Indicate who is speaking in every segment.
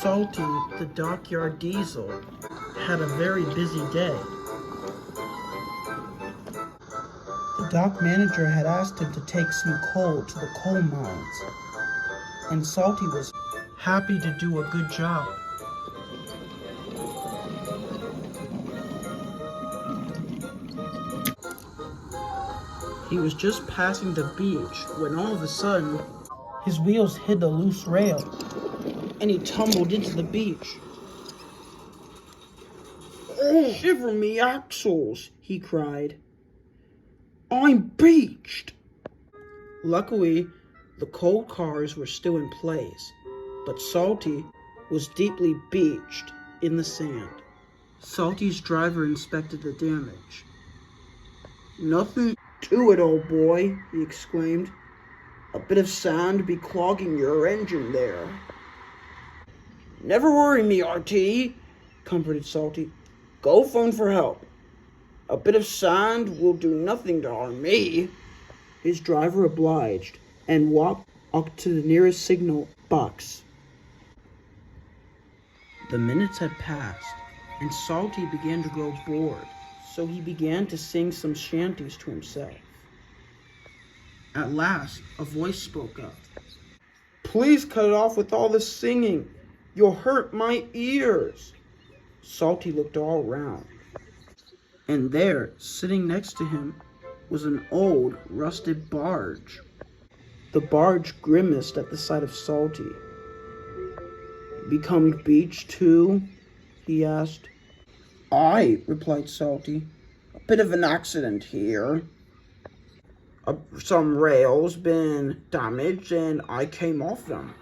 Speaker 1: Salty, the Dockyard Diesel, had a very busy day. The dock manager had asked him to take some coal to the coal mines, and Salty was happy to do a good job. He was just passing the beach when all of a sudden, his wheels hit a loose rail, and he tumbled into the beach. "Oh, shiver me axles," he cried. "I'm beached." Luckily, the coal cars were still in place, but Salty was deeply beached in the sand. Salty's driver inspected the damage. "Nothing to it, old boy," he exclaimed. "A bit of sand be clogging your engine there." "Never worry me, RT," comforted Salty. "Go phone for help. A bit of sand will do nothing to harm me." His driver obliged and walked up to the nearest signal box. The minutes had passed, and Salty began to grow bored, so he began to sing some shanties to himself. At last, a voice spoke up. "Please cut it off with all this singing. You'll hurt my ears." Salty looked all around, and there, sitting next to him, was an old, rusted barge. The barge grimaced at the sight of Salty. "Become beached too?" he asked. "Aye," replied Salty. "A bit of an accident here. Some rails been damaged and I came off them."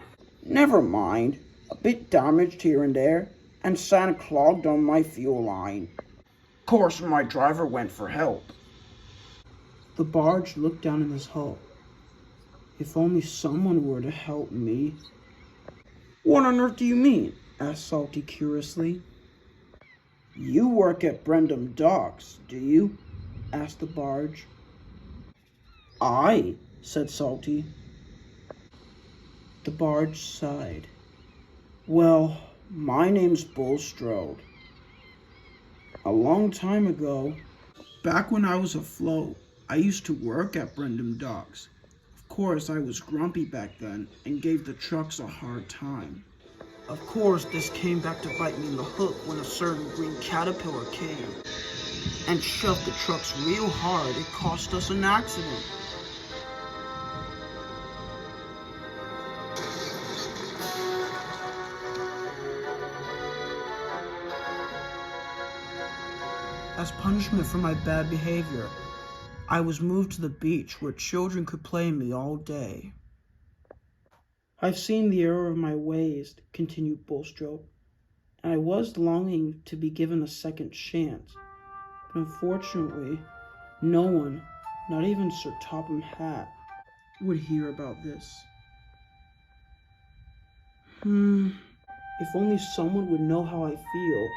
Speaker 1: "Never mind. A bit damaged here and there, and sand clogged on my fuel line. Course my driver went for help." The barge looked down in his hull. "If only someone were to help me." "What on earth do you mean?" asked Salty curiously. "You work at Brendam Docks, do you?" asked the barge. "Aye," said Salty. The barge sighed. "Well, my name's Bulstrode. A long time ago, back when I was afloat, I used to work at Brendam Docks. Of course, I was grumpy back then and gave the trucks a hard time. Of course, this came back to bite me in the hook when a certain green caterpillar came and shoved the trucks real hard. It cost us an accident." As punishment for my bad behavior, I was moved to the beach where children could play me all day. "I've seen the error of my ways," continued Bulstrode, "and I was longing to be given a second chance. But unfortunately, no one, not even Sir Topham Hatt, would hear about this. If only someone would know how I feel.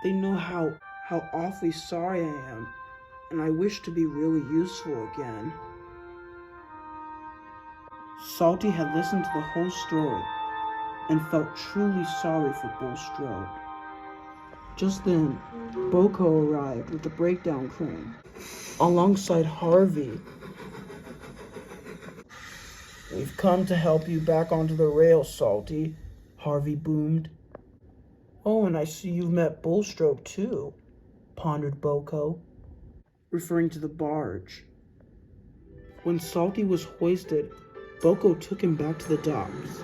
Speaker 1: They know how awfully sorry I am, and I wish to be really useful again." Salty had listened to the whole story and felt truly sorry for Bulstrode. Just then, Boko arrived with the breakdown crane, alongside Harvey. "We've come to help you back onto the rails, Salty," Harvey boomed. "Oh, and I see you've met Bulstrode too," pondered Boko, referring to the barge. When Salty was hoisted, Boko took him back to the docks,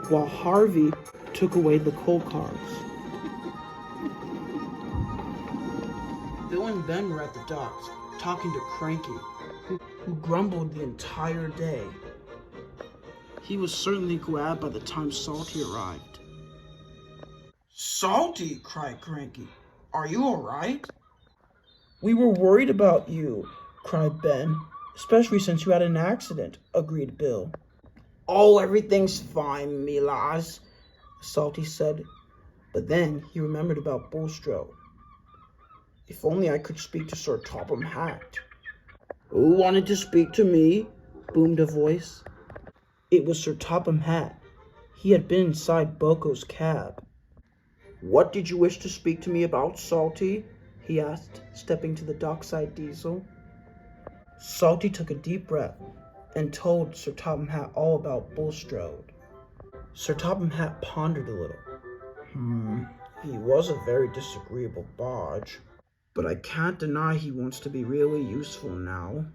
Speaker 1: while Harvey took away the coal cars. Bill and Ben were at the docks, talking to Cranky, who grumbled the entire day. He was certainly glad by the time Salty arrived. "Salty," cried Cranky, "are you all right?" "We were worried about you," cried Ben. "Especially since you had an accident," agreed Bill. "Oh, everything's fine, me lass," Salty said. But then he remembered about Bulstrode. "If only I could speak to Sir Topham Hatt." "Who wanted to speak to me?" boomed a voice. It was Sir Topham Hatt. He had been inside Boko's cab. "What did you wish to speak to me about, Salty?" he asked, stepping to the Dockyard Diesel. Salty took a deep breath and told Sir Topham Hatt all about Bulstrode. Sir Topham Hatt pondered a little. He was a very disagreeable barge, but I can't deny he wants to be really useful now.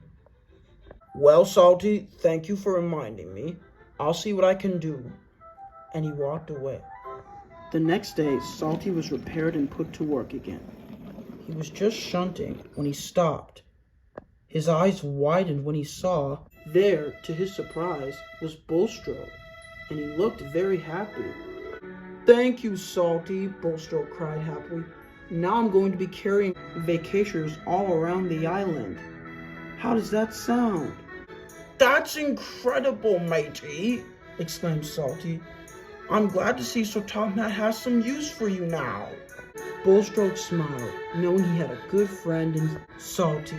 Speaker 1: "Well, Salty, thank you for reminding me. I'll see what I can do." And he walked away. The next day, Salty was repaired and put to work again. He was just shunting when he stopped. His eyes widened when he saw, there, to his surprise, was Bulstrode, and he looked very happy. "Thank you, Salty," Bulstrode cried happily. "Now I'm going to be carrying vacationers all around the island. How does that sound?" "That's incredible, matey," exclaimed Salty. "I'm glad to see Sir Topham Hatt has some use for you now." Bulstrode smiled, knowing he had a good friend in Salty.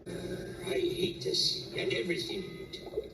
Speaker 2: I hate to see and everything you do.